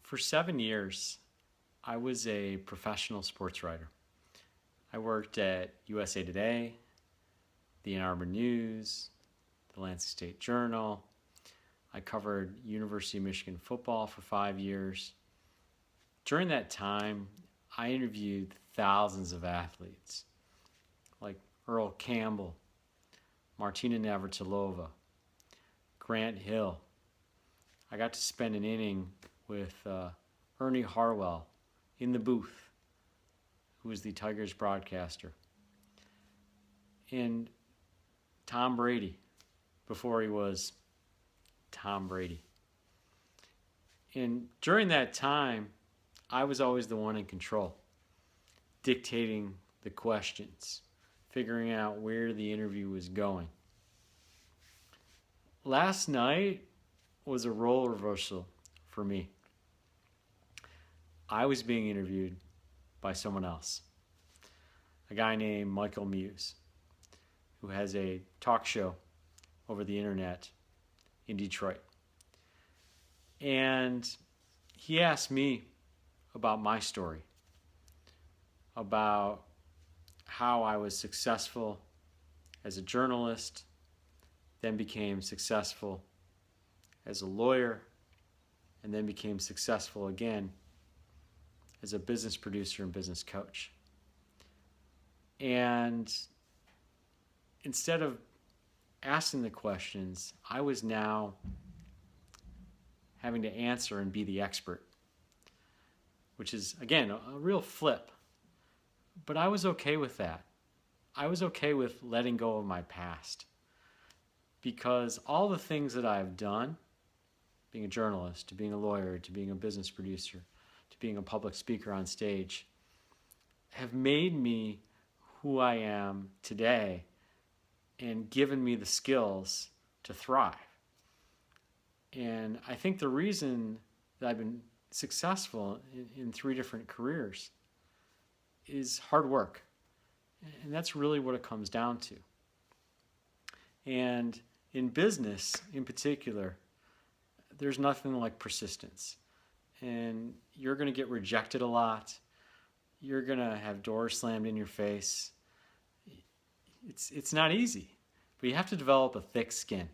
For 7 years, I was a professional sports writer. I worked at USA Today, the Ann Arbor News, the Lansing State Journal. I covered University of Michigan football for 5 years. During that time, I interviewed thousands of athletes like Earl Campbell, Martina Navratilova, Grant Hill. I got to spend an inning with Ernie Harwell in the booth, who was the Tigers broadcaster, and Tom Brady before he was Tom Brady. And during that time, I was always the one in control, dictating the questions, figuring out where the interview was going. Last night was a role reversal for me. I was being interviewed by someone else, a guy named Michael Muse, who has a talk show over the internet in Detroit. And he asked me about my story, about how I was successful as a journalist, then became successful as a lawyer, and then became successful again as a business producer and business coach. And instead of asking the questions, I was now having to answer and be the expert, which is, again, a real flip. But I was okay with that. I was okay with letting go of my past, because all the things that I've done, being a journalist, to being a lawyer, to being a business producer, to being a public speaker on stage, have made me who I am today and given me the skills to thrive. And I think the reason that I've been successful in 3 different careers is hard work. And that's really what it comes down to. And in business in particular, there's nothing like persistence. And you're going to get rejected a lot. You're going to have doors slammed in your face. It's not easy, but you have to develop a thick skin.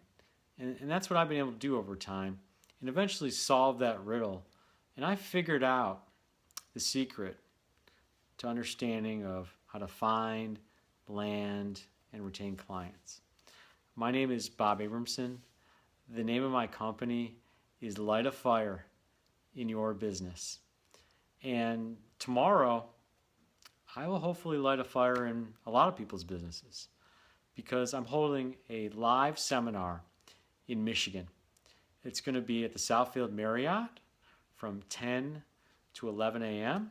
And that's what I've been able to do over time, and eventually solve that riddle. And I figured out the secret to understanding of how to find, land, and retain clients. My name is Bob Abramson. The name of my company is Light a Fire in Your Business. And tomorrow, I will hopefully light a fire in a lot of people's businesses, because I'm holding a live seminar in Michigan. It's going to be at the Southfield Marriott from 10 to 11 a.m.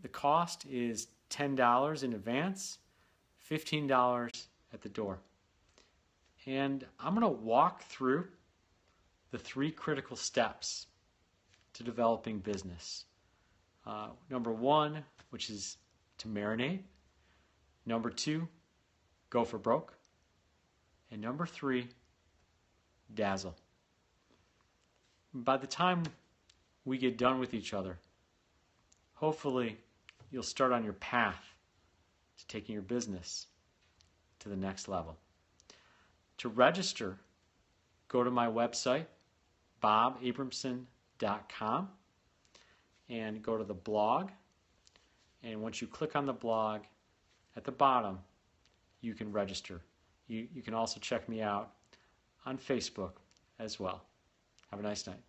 The cost is $10 in advance, $15 at the door. And I'm going to walk through the 3 critical steps to developing business. Number 1, which is to marinate. Number 2, go for broke. And number 3, dazzle. By the time we get done with each other, hopefully you'll start on your path to taking your business to the next level. To register, go to my website, bobabramson.com, and go to the blog. And once you click on the blog, at the bottom, you can register. You can also check me out on Facebook as well. Have a nice night.